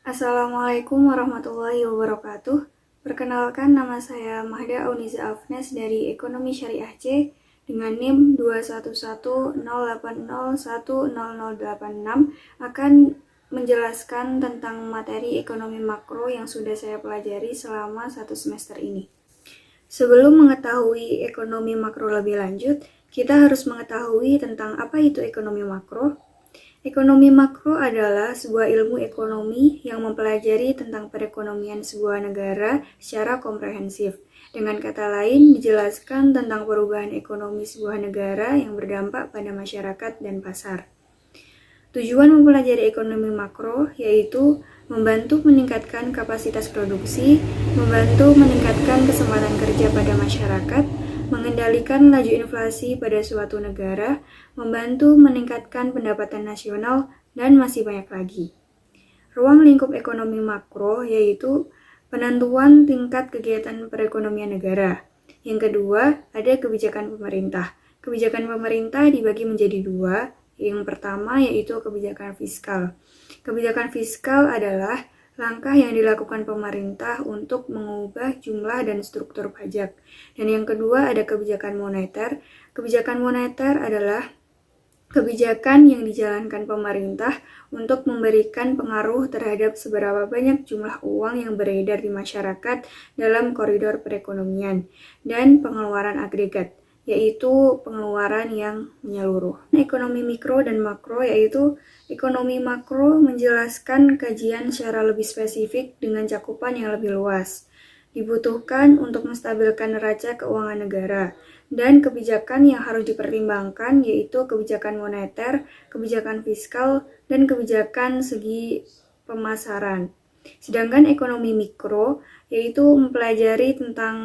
Assalamualaikum warahmatullahi wabarakatuh. Perkenalkan, nama saya Mahda Auniza Afnes dari Ekonomi Syariah C dengan NIM 21108010086 akan menjelaskan tentang materi ekonomi makro yang sudah saya pelajari selama 1 semester ini. Sebelum mengetahui ekonomi makro lebih lanjut, kita harus mengetahui tentang apa itu ekonomi makro. Ekonomi makro adalah sebuah ilmu ekonomi yang mempelajari tentang perekonomian sebuah negara secara komprehensif. Dengan kata lain, dijelaskan tentang perubahan ekonomi sebuah negara yang berdampak pada masyarakat dan pasar. Tujuan mempelajari ekonomi makro yaitu membantu meningkatkan kapasitas produksi, membantu meningkatkan kesempatan kerja pada masyarakat, mengendalikan laju inflasi pada suatu negara, membantu meningkatkan pendapatan nasional, dan masih banyak lagi. Ruang lingkup ekonomi makro yaitu penentuan tingkat kegiatan perekonomian negara. Yang kedua, ada kebijakan pemerintah. Kebijakan pemerintah dibagi menjadi dua. Yang pertama yaitu kebijakan fiskal. Kebijakan fiskal adalah langkah yang dilakukan pemerintah untuk mengubah jumlah dan struktur pajak. Dan yang kedua ada kebijakan moneter. Kebijakan moneter adalah kebijakan yang dijalankan pemerintah untuk memberikan pengaruh terhadap seberapa banyak jumlah uang yang beredar di masyarakat dalam koridor perekonomian dan pengeluaran agregat, yaitu pengeluaran yang menyeluruh. Ekonomi mikro dan makro yaitu ekonomi makro menjelaskan kajian secara lebih spesifik dengan cakupan yang lebih luas. Dibutuhkan untuk menstabilkan neraca keuangan negara. Dan kebijakan yang harus dipertimbangkan yaitu kebijakan moneter, kebijakan fiskal, dan kebijakan segi pemasaran. Sedangkan ekonomi mikro yaitu mempelajari tentang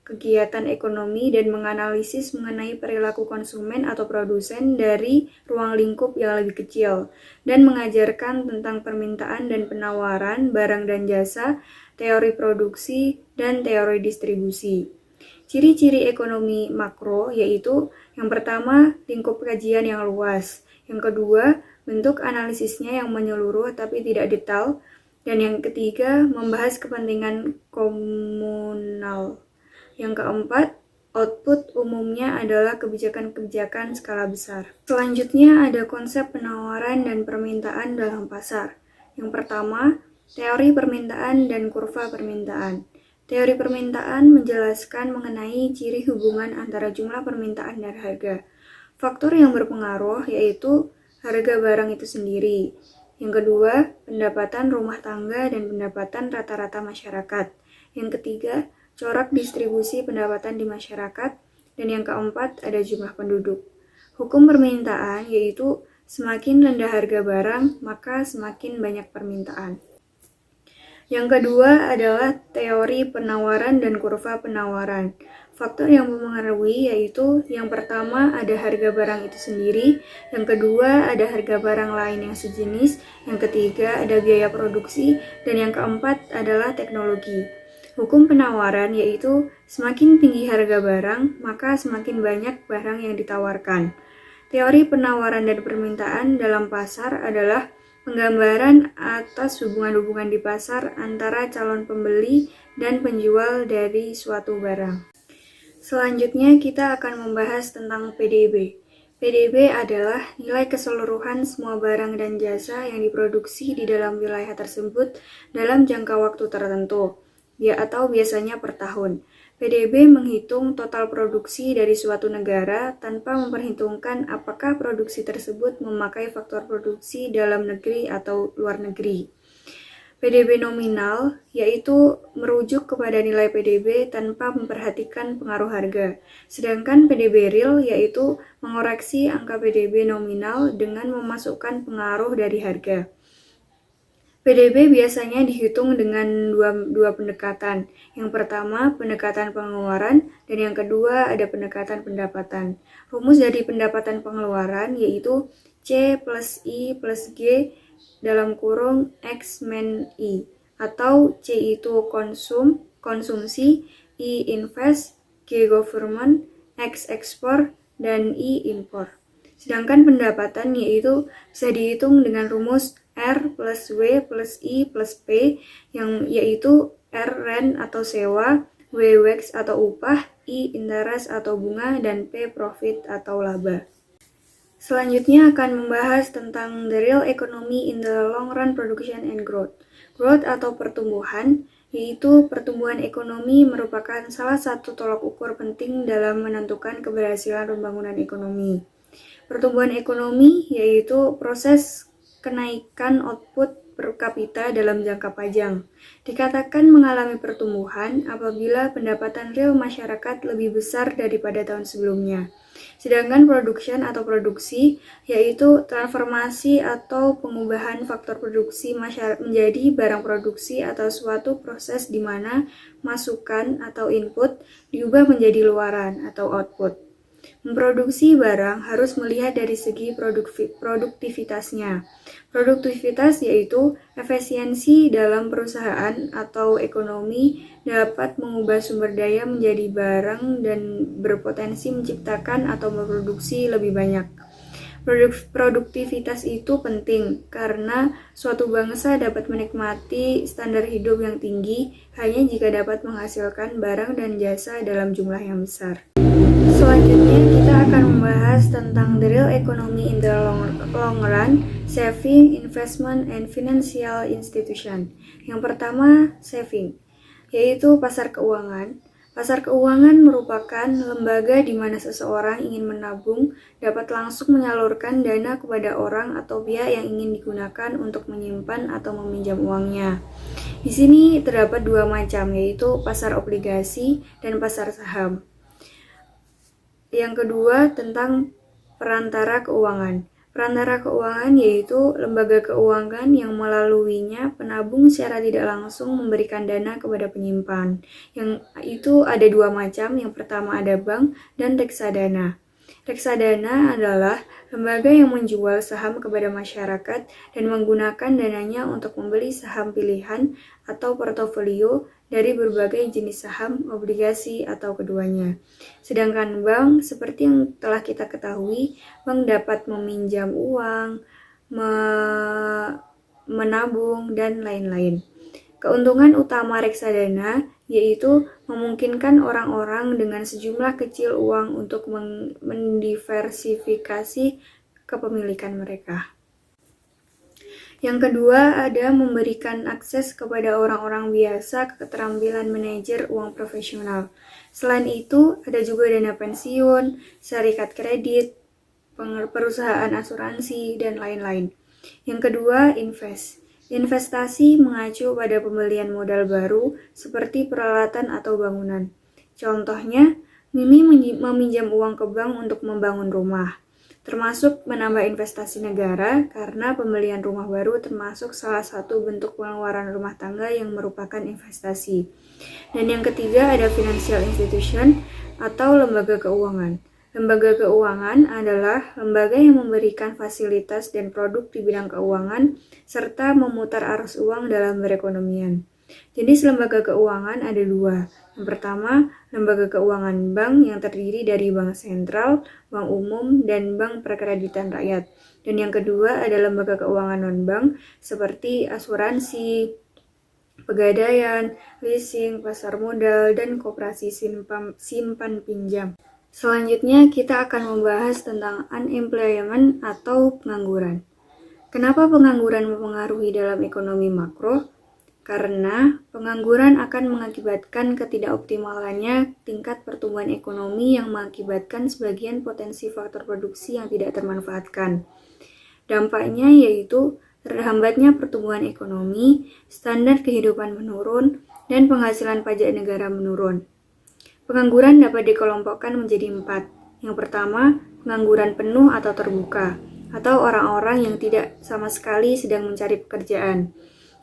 kegiatan ekonomi dan menganalisis mengenai perilaku konsumen atau produsen dari ruang lingkup yang lebih kecil, dan mengajarkan tentang permintaan dan penawaran barang dan jasa, teori produksi, dan teori distribusi. Ciri-ciri ekonomi makro yaitu yang pertama, lingkup kajian yang luas. Yang kedua, bentuk analisisnya yang menyeluruh tapi tidak detail. Dan yang ketiga, membahas kepentingan komunal. Yang keempat, output umumnya adalah kebijakan-kebijakan skala besar. Selanjutnya ada konsep penawaran dan permintaan dalam pasar. Yang pertama, teori permintaan dan kurva permintaan. Teori permintaan menjelaskan mengenai ciri hubungan antara jumlah permintaan dan harga. Faktor yang berpengaruh yaitu harga barang itu sendiri. Yang kedua, pendapatan rumah tangga dan pendapatan rata-rata masyarakat. Yang ketiga, corak distribusi pendapatan di masyarakat. Dan yang keempat, ada jumlah penduduk. Hukum permintaan yaitu semakin rendah harga barang, maka semakin banyak permintaan. Yang kedua adalah teori penawaran dan kurva penawaran. Faktor yang mempengaruhi yaitu yang pertama ada harga barang itu sendiri, yang kedua ada harga barang lain yang sejenis, yang ketiga ada biaya produksi, dan yang keempat adalah teknologi. Hukum penawaran yaitu semakin tinggi harga barang, maka semakin banyak barang yang ditawarkan. Teori penawaran dan permintaan dalam pasar adalah penggambaran atas hubungan-hubungan di pasar antara calon pembeli dan penjual dari suatu barang. Selanjutnya kita akan membahas tentang PDB. PDB adalah nilai keseluruhan semua barang dan jasa yang diproduksi di dalam wilayah tersebut dalam jangka waktu tertentu, atau biasanya per tahun. PDB menghitung total produksi dari suatu negara tanpa memperhitungkan apakah produksi tersebut memakai faktor produksi dalam negeri atau luar negeri. PDB nominal yaitu merujuk kepada nilai PDB tanpa memperhatikan pengaruh harga. Sedangkan PDB real yaitu mengoreksi angka PDB nominal dengan memasukkan pengaruh dari harga. PDB biasanya dihitung dengan dua pendekatan. Yang pertama, pendekatan pengeluaran, dan yang kedua ada pendekatan pendapatan. Rumus dari pendapatan pengeluaran yaitu C plus I plus G dalam kurung X men I, atau C itu konsumsi, I invest, G government, X ekspor, dan I impor. Sedangkan pendapatan yaitu bisa dihitung dengan rumus R plus W plus I plus P, yang yaitu R rent atau sewa, W wage atau upah, I interest atau bunga, dan P profit atau laba. Selanjutnya akan membahas tentang the real economy in the long run production and growth. Growth atau pertumbuhan, yaitu pertumbuhan ekonomi merupakan salah satu tolak ukur penting dalam menentukan keberhasilan pembangunan ekonomi. Pertumbuhan ekonomi yaitu proses kenaikan output per kapita dalam jangka panjang. Dikatakan mengalami pertumbuhan apabila pendapatan real masyarakat lebih besar daripada tahun sebelumnya. Sedangkan production atau produksi yaitu transformasi atau pengubahan faktor produksi menjadi barang produksi atau suatu proses di mana masukan atau input diubah menjadi luaran atau output. Memproduksi barang harus melihat dari segi produktivitasnya. Produktivitas yaitu efisiensi dalam perusahaan atau ekonomi dapat mengubah sumber daya menjadi barang dan berpotensi menciptakan atau memproduksi lebih banyak. Produktivitas itu penting karena suatu bangsa dapat menikmati standar hidup yang tinggi hanya jika dapat menghasilkan barang dan jasa dalam jumlah yang besar. Selanjutnya kita akan membahas tentang the real economy in the long run, saving, investment, and financial institution. Yang pertama, saving, yaitu pasar keuangan. Pasar keuangan merupakan lembaga di mana seseorang ingin menabung, dapat langsung menyalurkan dana kepada orang atau pihak yang ingin digunakan untuk menyimpan atau meminjam uangnya. Di sini terdapat dua macam, yaitu pasar obligasi dan pasar saham. Yang kedua tentang perantara keuangan. Perantara keuangan yaitu lembaga keuangan yang melaluinya penabung secara tidak langsung memberikan dana kepada penyimpan. Yang itu ada dua macam, yang pertama ada bank dan reksadana. Reksadana adalah lembaga yang menjual saham kepada masyarakat dan menggunakan dananya untuk membeli saham pilihan atau portofolio dari berbagai jenis saham, obligasi, atau keduanya. Sedangkan bank, seperti yang telah kita ketahui, bank dapat meminjam uang, menabung, dan lain-lain. Keuntungan utama reksadana yaitu memungkinkan orang-orang dengan sejumlah kecil uang untuk mendiversifikasi kepemilikan mereka. Yang kedua ada memberikan akses kepada orang-orang biasa ke keterampilan manajer uang profesional. Selain itu, ada juga dana pensiun, serikat kredit, perusahaan asuransi, dan lain-lain. Yang kedua, investasi mengacu pada pembelian modal baru seperti peralatan atau bangunan. Contohnya, Mimi meminjam uang ke bank untuk membangun rumah. Termasuk menambah investasi negara karena pembelian rumah baru termasuk salah satu bentuk pengeluaran rumah tangga yang merupakan investasi. Dan yang ketiga ada financial institution atau lembaga keuangan. Lembaga keuangan adalah lembaga yang memberikan fasilitas dan produk di bidang keuangan serta memutar arus uang dalam perekonomian. Jenis lembaga keuangan ada dua. Yang pertama, lembaga keuangan bank yang terdiri dari bank sentral, bank umum, dan bank perkreditan rakyat. Dan yang kedua ada lembaga keuangan non-bank seperti asuransi, pegadaian, leasing, pasar modal, dan koperasi simpan pinjam. Selanjutnya kita akan membahas tentang unemployment atau pengangguran. Kenapa pengangguran mempengaruhi dalam ekonomi makro? Karena pengangguran akan mengakibatkan ketidakoptimalannya tingkat pertumbuhan ekonomi yang mengakibatkan sebagian potensi faktor produksi yang tidak termanfaatkan. Dampaknya yaitu terhambatnya pertumbuhan ekonomi, standar kehidupan menurun, dan penghasilan pajak negara menurun. Pengangguran dapat dikelompokkan menjadi 4. Yang pertama, pengangguran penuh atau terbuka, atau orang-orang yang tidak sama sekali sedang mencari pekerjaan.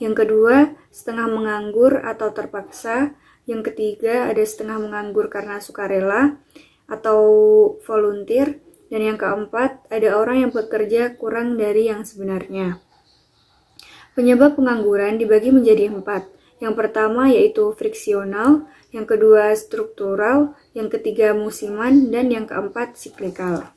Yang kedua, setengah menganggur atau terpaksa. Yang ketiga, ada setengah menganggur karena sukarela atau volunteer. Dan yang keempat, ada orang yang bekerja kurang dari yang sebenarnya. Penyebab pengangguran dibagi menjadi 4. Yang pertama yaitu friksional, yang kedua struktural, yang ketiga musiman, dan yang keempat siklikal.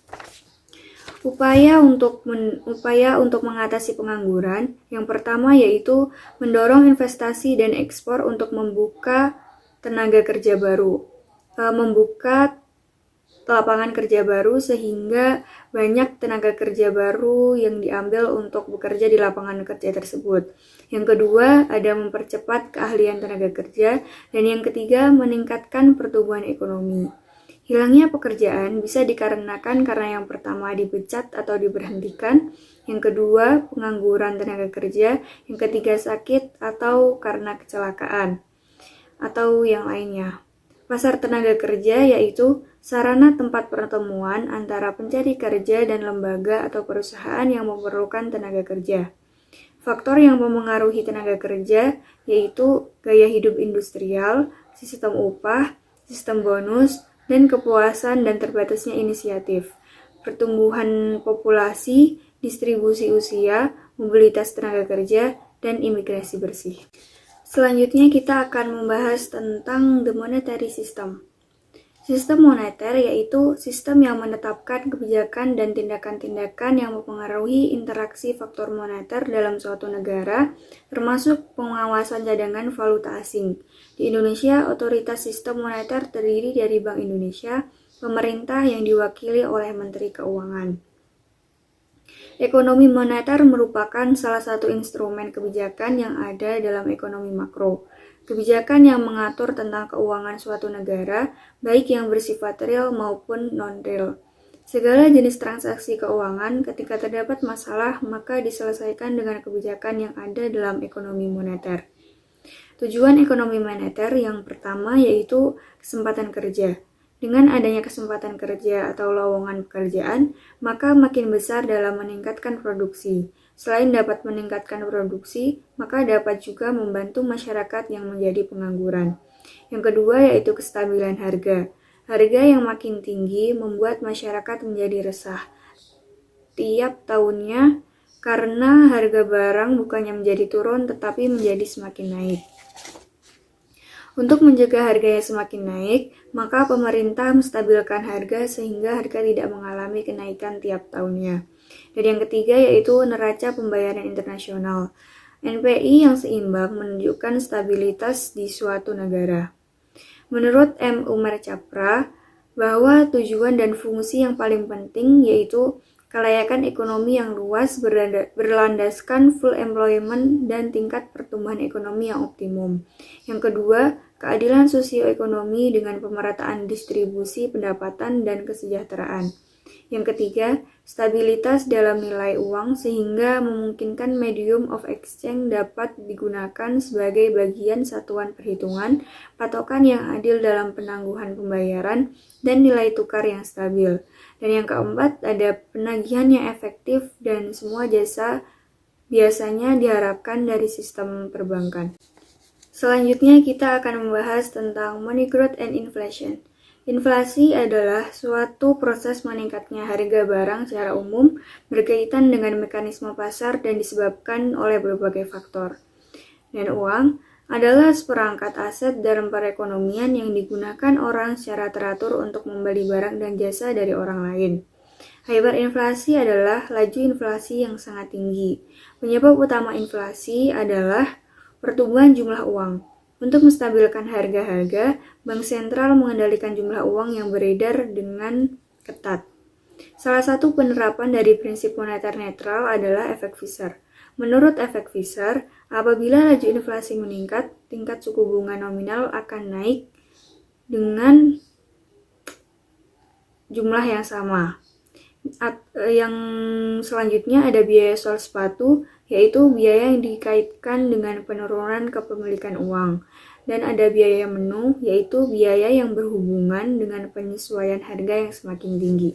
Upaya untuk mengatasi pengangguran, yang pertama yaitu mendorong investasi dan ekspor untuk membuka tenaga kerja baru, membuka lapangan kerja baru sehingga banyak tenaga kerja baru yang diambil untuk bekerja di lapangan kerja tersebut. Yang kedua, ada mempercepat keahlian tenaga kerja, dan yang ketiga, meningkatkan pertumbuhan ekonomi. Hilangnya pekerjaan bisa dikarenakan karena yang pertama dipecat atau diberhentikan, yang kedua pengangguran tenaga kerja, yang ketiga sakit atau karena kecelakaan, atau yang lainnya. Pasar tenaga kerja yaitu sarana tempat pertemuan antara pencari kerja dan lembaga atau perusahaan yang memerlukan tenaga kerja. Faktor yang memengaruhi tenaga kerja yaitu gaya hidup industrial, sistem upah, sistem bonus, dan kepuasan dan terbatasnya inisiatif, pertumbuhan populasi, distribusi usia, mobilitas tenaga kerja, dan imigrasi bersih. Selanjutnya kita akan membahas tentang the monetary system. Sistem moneter yaitu sistem yang menetapkan kebijakan dan tindakan-tindakan yang mempengaruhi interaksi faktor moneter dalam suatu negara, termasuk pengawasan cadangan valuta asing. Di Indonesia, otoritas sistem moneter terdiri dari Bank Indonesia, pemerintah yang diwakili oleh Menteri Keuangan. Ekonomi moneter merupakan salah satu instrumen kebijakan yang ada dalam ekonomi makro. Kebijakan yang mengatur tentang keuangan suatu negara, baik yang bersifat real maupun non-real. Segala jenis transaksi keuangan, ketika terdapat masalah, maka diselesaikan dengan kebijakan yang ada dalam ekonomi moneter. Tujuan ekonomi moneter yang pertama yaitu kesempatan kerja. Dengan adanya kesempatan kerja atau lowongan pekerjaan, maka makin besar dalam meningkatkan produksi. Selain dapat meningkatkan produksi, maka dapat juga membantu masyarakat yang menjadi pengangguran. Yang kedua yaitu kestabilan harga. Harga yang makin tinggi membuat masyarakat menjadi resah tiap tahunnya karena harga barang bukannya menjadi turun tetapi menjadi semakin naik. Untuk mencegah harganya semakin naik, maka pemerintah menstabilkan harga sehingga harga tidak mengalami kenaikan tiap tahunnya. Dan yang ketiga yaitu neraca pembayaran internasional. NPI yang seimbang menunjukkan stabilitas di suatu negara. Menurut M. Umar Chapra, bahwa tujuan dan fungsi yang paling penting yaitu kelayakan ekonomi yang luas berlandaskan full employment dan tingkat pertumbuhan ekonomi yang optimum. Yang kedua, keadilan sosioekonomi dengan pemerataan distribusi pendapatan dan kesejahteraan. Yang ketiga, stabilitas dalam nilai uang sehingga memungkinkan medium of exchange dapat digunakan sebagai bagian satuan perhitungan, patokan yang adil dalam penangguhan pembayaran, dan nilai tukar yang stabil. Dan yang keempat, ada penagihan yang efektif dan semua jasa biasanya diharapkan dari sistem perbankan. Selanjutnya kita akan membahas tentang money growth and inflation. Inflasi adalah suatu proses meningkatnya harga barang secara umum berkaitan dengan mekanisme pasar dan disebabkan oleh berbagai faktor. Dan uang adalah seperangkat aset dalam perekonomian yang digunakan orang secara teratur untuk membeli barang dan jasa dari orang lain. Hyperinflasi adalah laju inflasi yang sangat tinggi. Penyebab utama inflasi adalah pertumbuhan jumlah uang. Untuk menstabilkan harga-harga, Bank Sentral mengendalikan jumlah uang yang beredar dengan ketat. Salah satu penerapan dari prinsip moneter netral adalah efek Fisher. Menurut efek Fisher, apabila laju inflasi meningkat, tingkat suku bunga nominal akan naik dengan jumlah yang sama. Yang selanjutnya ada biaya sol sepatu, yaitu biaya yang dikaitkan dengan penurunan kepemilikan uang. Dan ada biaya menu, yaitu biaya yang berhubungan dengan penyesuaian harga yang semakin tinggi.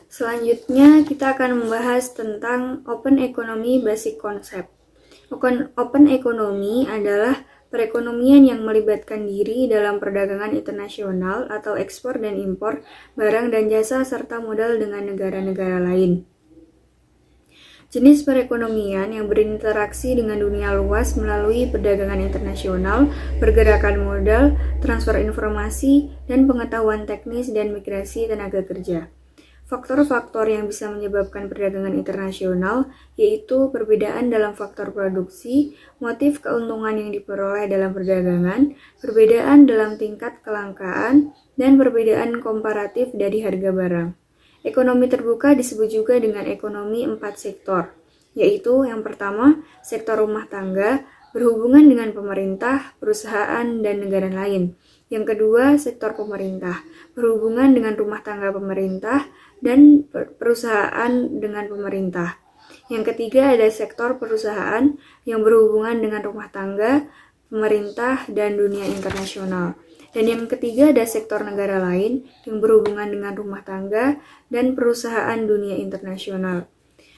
Selanjutnya kita akan membahas tentang Open Economy Basic Concept. Open Economy adalah perekonomian yang melibatkan diri dalam perdagangan internasional atau ekspor dan impor barang dan jasa serta modal dengan negara-negara lain. Jenis perekonomian yang berinteraksi dengan dunia luas melalui perdagangan internasional, pergerakan modal, transfer informasi, dan pengetahuan teknis dan migrasi tenaga kerja. faktor-faktor yang bisa menyebabkan perdagangan internasional yaitu perbedaan dalam faktor produksi, motif keuntungan yang diperoleh dalam perdagangan, perbedaan dalam tingkat kelangkaan, dan perbedaan komparatif dari harga barang. Ekonomi terbuka disebut juga dengan ekonomi 4 sektor, yaitu yang pertama, sektor rumah tangga, berhubungan dengan pemerintah, perusahaan, dan negara lain. Yang kedua, sektor pemerintah, berhubungan dengan rumah tangga pemerintah dan perusahaan dengan pemerintah. Yang ketiga ada sektor perusahaan yang berhubungan dengan rumah tangga, pemerintah, dan dunia internasional. Dan yang ketiga ada sektor negara lain yang berhubungan dengan rumah tangga dan perusahaan dunia internasional.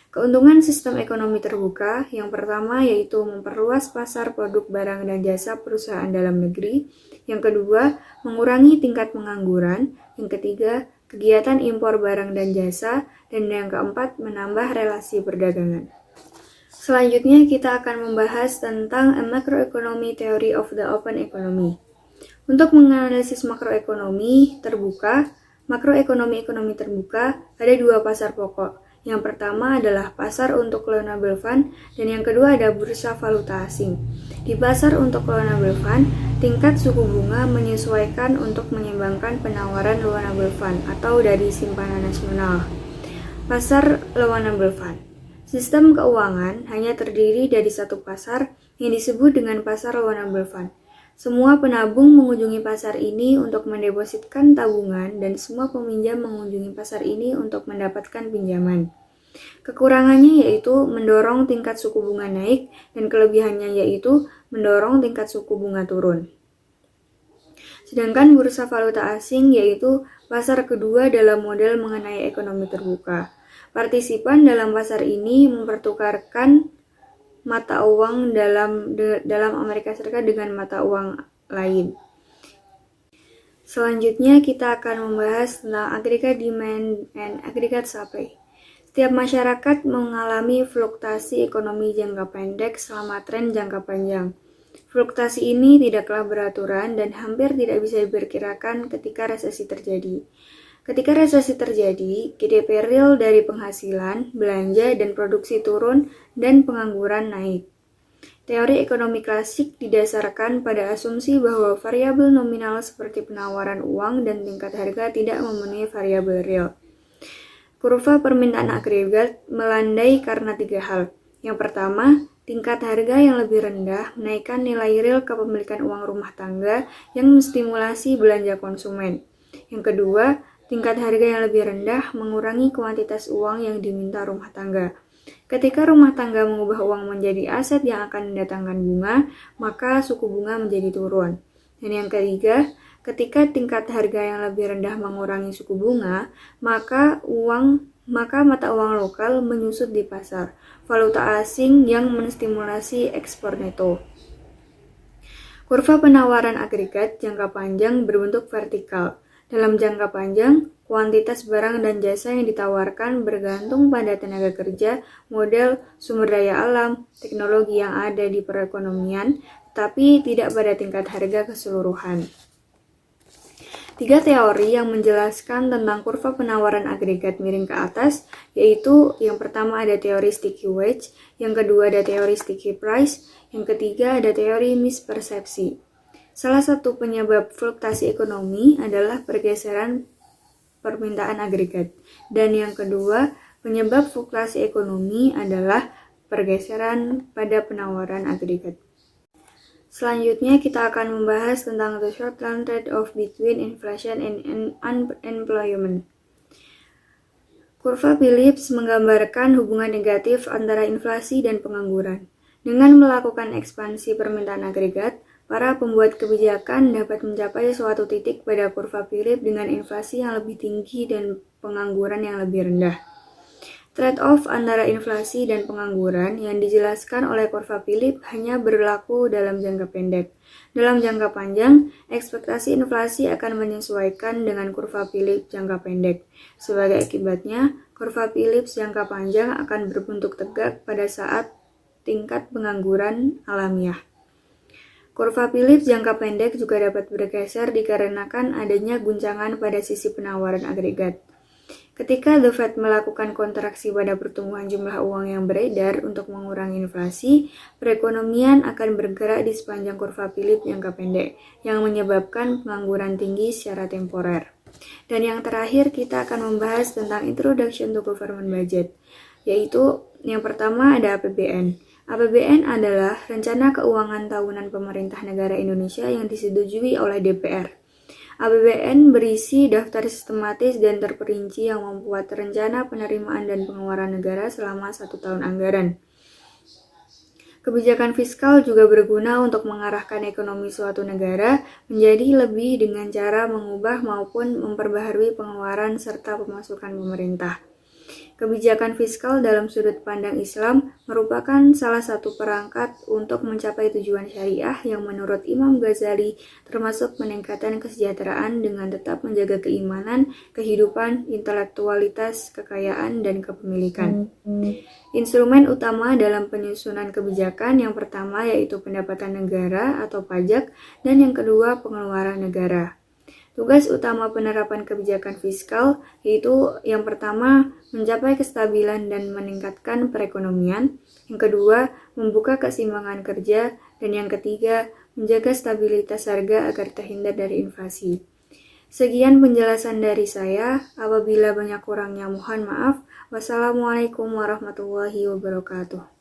Keuntungan sistem ekonomi terbuka yang pertama yaitu memperluas pasar produk barang dan jasa perusahaan dalam negeri. Yang kedua, mengurangi tingkat pengangguran. Yang ketiga, kegiatan impor barang dan jasa. Dan yang keempat, menambah relasi perdagangan. Selanjutnya kita akan membahas tentang a macroeconomy theory of the open economy. Untuk menganalisis makroekonomi terbuka, makroekonomi terbuka ada dua pasar pokok. Yang pertama adalah pasar untuk loanable fund dan yang kedua ada bursa valuta asing. Di pasar untuk loanable fund, tingkat suku bunga menyesuaikan untuk menyeimbangkan penawaran loanable fund atau dari simpanan nasional. Pasar loanable fund. Sistem keuangan hanya terdiri dari satu pasar yang disebut dengan pasar loanable fund. Semua penabung mengunjungi pasar ini untuk mendepositkan tabungan dan semua peminjam mengunjungi pasar ini untuk mendapatkan pinjaman. Kekurangannya yaitu mendorong tingkat suku bunga naik dan kelebihannya yaitu mendorong tingkat suku bunga turun. Sedangkan bursa valuta asing yaitu pasar kedua dalam model mengenai ekonomi terbuka. Partisipan dalam pasar ini mempertukarkan mata uang dalam Amerika Serikat dengan mata uang lain. Selanjutnya kita akan membahas tentang aggregate demand and aggregate supply. Setiap masyarakat mengalami fluktuasi ekonomi jangka pendek selama tren jangka panjang. Fluktuasi ini tidaklah beraturan dan hampir tidak bisa diperkirakan ketika resesi terjadi. Ketika resesi terjadi, GDP real dari penghasilan, belanja, dan produksi turun dan pengangguran naik. Teori ekonomi klasik didasarkan pada asumsi bahwa variabel nominal seperti penawaran uang dan tingkat harga tidak memenuhi variabel real. Kurva permintaan agregat melandai karena tiga hal. Yang pertama, tingkat harga yang lebih rendah menaikkan nilai real kepemilikan uang rumah tangga yang menstimulasi belanja konsumen. Yang kedua, tingkat harga yang lebih rendah mengurangi kuantitas uang yang diminta rumah tangga. Ketika rumah tangga mengubah uang menjadi aset yang akan mendatangkan bunga, maka suku bunga menjadi turun. Dan yang ketiga, ketika tingkat harga yang lebih rendah mengurangi suku bunga, maka mata uang lokal menyusut di pasar, valuta asing yang menstimulasi ekspor neto. Kurva penawaran agregat jangka panjang berbentuk vertikal. Dalam jangka panjang, kuantitas barang dan jasa yang ditawarkan bergantung pada tenaga kerja, model, sumber daya alam, teknologi yang ada di perekonomian, tapi tidak pada tingkat harga keseluruhan. Tiga teori yang menjelaskan tentang kurva penawaran agregat miring ke atas, yaitu yang pertama ada teori sticky wage, yang kedua ada teori sticky price, yang ketiga ada teori mispersepsi. Salah satu penyebab fluktuasi ekonomi adalah pergeseran permintaan agregat. Dan yang kedua, penyebab fluktuasi ekonomi adalah pergeseran pada penawaran agregat. Selanjutnya kita akan membahas tentang the short-term trade-off between inflation and unemployment. Kurva Phillips menggambarkan hubungan negatif antara inflasi dan pengangguran. Dengan melakukan ekspansi permintaan agregat, para pembuat kebijakan dapat mencapai suatu titik pada kurva Phillips dengan inflasi yang lebih tinggi dan pengangguran yang lebih rendah. Trade-off antara inflasi dan pengangguran yang dijelaskan oleh kurva Phillips hanya berlaku dalam jangka pendek. Dalam jangka panjang, ekspektasi inflasi akan menyesuaikan dengan kurva Phillips jangka pendek. Sebagai akibatnya, kurva Phillips jangka panjang akan berbentuk tegak pada saat tingkat pengangguran alamiah. Kurva Phillips jangka pendek juga dapat bergeser dikarenakan adanya guncangan pada sisi penawaran agregat. Ketika The Fed melakukan kontraksi pada pertumbuhan jumlah uang yang beredar untuk mengurangi inflasi, perekonomian akan bergerak di sepanjang kurva Phillips jangka pendek, yang menyebabkan pengangguran tinggi secara temporer. Dan yang terakhir, kita akan membahas tentang Introduction to Government Budget, yaitu yang pertama ada APBN. APBN adalah Rencana Keuangan Tahunan Pemerintah Negara Indonesia yang disetujui oleh DPR. APBN berisi daftar sistematis dan terperinci yang membuat rencana penerimaan dan pengeluaran negara selama 1 tahun anggaran. Kebijakan fiskal juga berguna untuk mengarahkan ekonomi suatu negara menjadi lebih dengan cara mengubah maupun memperbaharui pengeluaran serta pemasukan pemerintah. Kebijakan fiskal dalam sudut pandang Islam merupakan salah satu perangkat untuk mencapai tujuan syariah yang menurut Imam Ghazali termasuk peningkatan kesejahteraan dengan tetap menjaga keimanan, kehidupan, intelektualitas, kekayaan, dan kepemilikan. Instrumen utama dalam penyusunan kebijakan yang pertama yaitu pendapatan negara atau pajak dan yang kedua pengeluaran negara. Tugas utama penerapan kebijakan fiskal yaitu yang pertama, mencapai kestabilan dan meningkatkan perekonomian, yang kedua, membuka keseimbangan kerja, dan yang ketiga, menjaga stabilitas harga agar terhindar dari inflasi. Sekian penjelasan dari saya, apabila banyak kurangnya mohon maaf. Wassalamualaikum warahmatullahi wabarakatuh.